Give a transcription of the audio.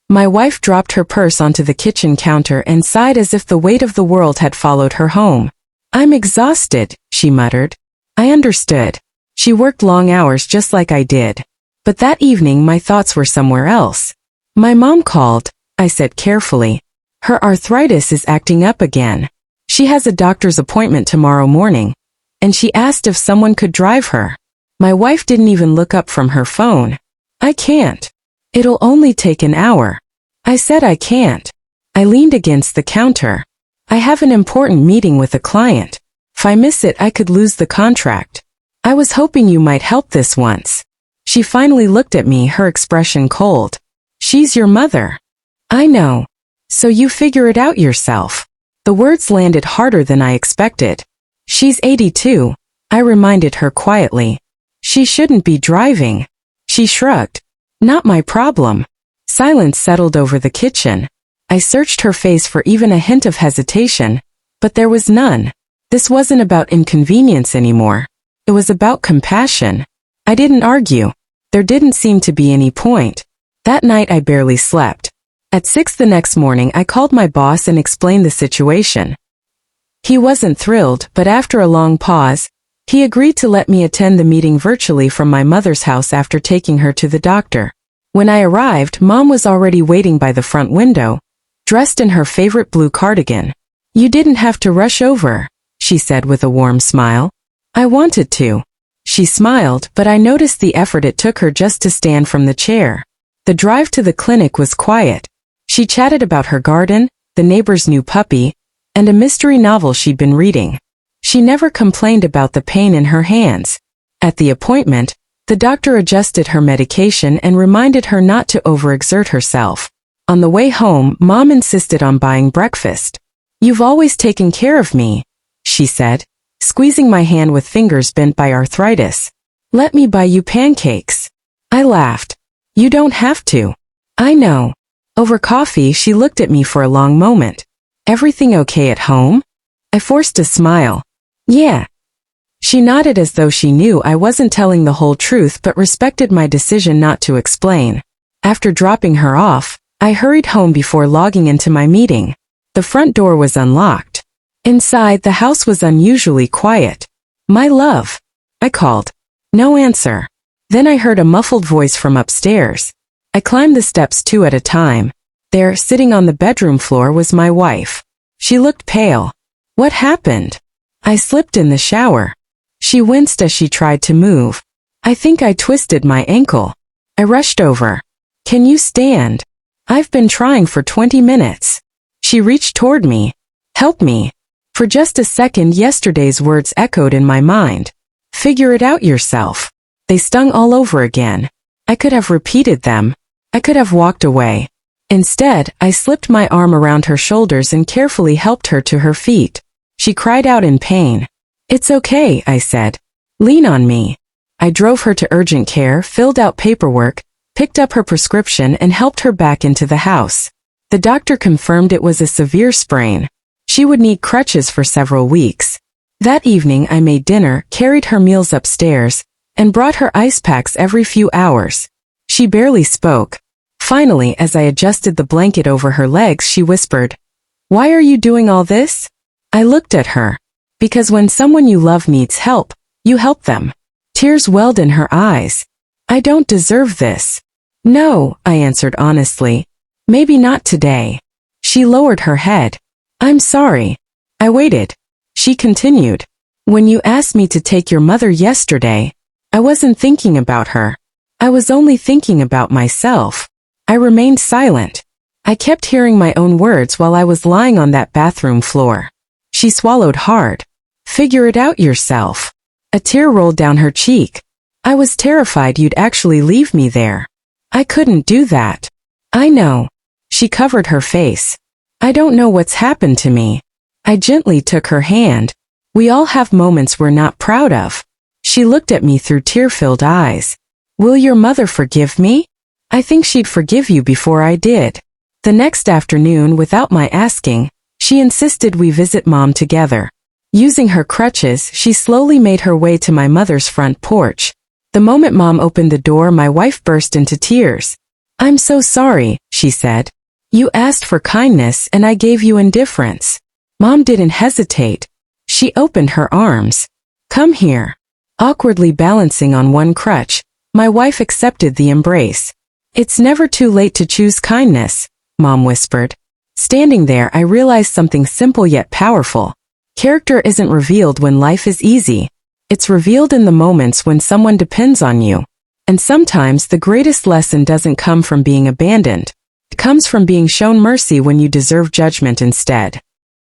My wife dropped her purse onto the kitchen counter and sighed as if the weight of the world had followed her home. "I'm exhausted," she muttered. I understood. She worked long hours just like I did. But that evening my thoughts were somewhere else. "My mom called," I said carefully. "Her arthritis is acting up again. She has a doctor's appointment tomorrow morning, and she asked if someone could drive her." My wife didn't even look up from her phone. "I can't. It'll only take an hour." I said I can't. I leaned against the counter. "I have an important meeting with a client. If I miss it, I could lose the contract. I was hoping you might help this once." She finally looked at me, her expression cold. "She's your mother." "I know. So you figure it out yourself." The words landed harder than I expected. "She's 82, I reminded her quietly. "She shouldn't be driving." She shrugged. "Not my problem." Silence settled over the kitchen. I searched her face for even a hint of hesitation, but there was none. This wasn't about inconvenience anymore. It was about compassion. I didn't argue. There didn't seem to be any point. That night I barely slept. At 6 the next morning I called my boss and explained the situation. He wasn't thrilled, but after a long pause, he agreed to let me attend the meeting virtually from my mother's house after taking her to the doctor. When I arrived, Mom was already waiting by the front window, dressed in her favorite blue cardigan. "You didn't have to rush over," she said with a warm smile. "I wanted to." She smiled, but I noticed the effort it took her just to stand from the chair. The drive to the clinic was quiet. She chatted about her garden, the neighbor's new puppy, and a mystery novel she'd been reading. She never complained about the pain in her hands. At the appointment, the doctor adjusted her medication and reminded her not to overexert herself. On the way home, Mom insisted on buying breakfast. "You've always taken care of me," she said, squeezing my hand with fingers bent by arthritis. "Let me buy you pancakes." I laughed. "You don't have to." "I know." Over coffee, she looked at me for a long moment. "Everything okay at home?" I forced a smile. "Yeah." She nodded as though she knew I wasn't telling the whole truth but respected my decision not to explain. After dropping her off, I hurried home before logging into my meeting. The front door was unlocked. Inside, the house was unusually quiet. "My love," I called. No answer. Then I heard a muffled voice from upstairs. I climbed the steps 2 at a time. There, sitting on the bedroom floor, was my wife. She looked pale. "What happened?" "I slipped in the shower." She winced as she tried to move. "I think I twisted my ankle." I rushed over. "Can you stand?" "I've been trying for 20 minutes." She reached toward me. "Help me." For just a second, yesterday's words echoed in my mind. "Figure it out yourself." They stung all over again. I could have repeated them. I could have walked away. Instead, I slipped my arm around her shoulders and carefully helped her to her feet. She cried out in pain. "It's okay," I said. "Lean on me." I drove her to urgent care, filled out paperwork, picked up her prescription, and helped her back into the house. The doctor confirmed it was a severe sprain. She would need crutches for several weeks. That evening I made dinner, carried her meals upstairs, and brought her ice packs every few hours. She barely spoke. Finally, as I adjusted the blanket over her legs, she whispered, "Why are you doing all this?" I looked at her. "Because when someone you love needs help, you help them." Tears welled in her eyes. "I don't deserve this." "No," I answered honestly. "Maybe not today." She lowered her head. "I'm sorry." I waited. She continued. "When you asked me to take your mother yesterday, I wasn't thinking about her. I was only thinking about myself." I remained silent. I kept hearing my own words while I was lying on that bathroom floor. She swallowed hard. "Figure it out yourself." A tear rolled down her cheek. "I was terrified you'd actually leave me there. I couldn't do that." "I know." She covered her face. "I don't know what's happened to me." I gently took her hand. "We all have moments we're not proud of." She looked at me through tear-filled eyes. "Will your mother forgive me?" "I think she'd forgive you before I did." The next afternoon, without my asking, she insisted we visit Mom together. Using her crutches, she slowly made her way to my mother's front porch. The moment Mom opened the door, my wife burst into tears. I'm so sorry, she said. You asked for kindness and I gave you indifference. Mom didn't hesitate. She opened her arms. Come here. Awkwardly balancing on one crutch, my wife accepted the embrace. It's never too late to choose kindness, Mom whispered. Standing there, I realized something simple yet powerful. Character isn't revealed when life is easy. It's revealed in the moments when someone depends on you. And sometimes the greatest lesson doesn't come from being abandoned. It comes from being shown mercy when you deserve judgment instead.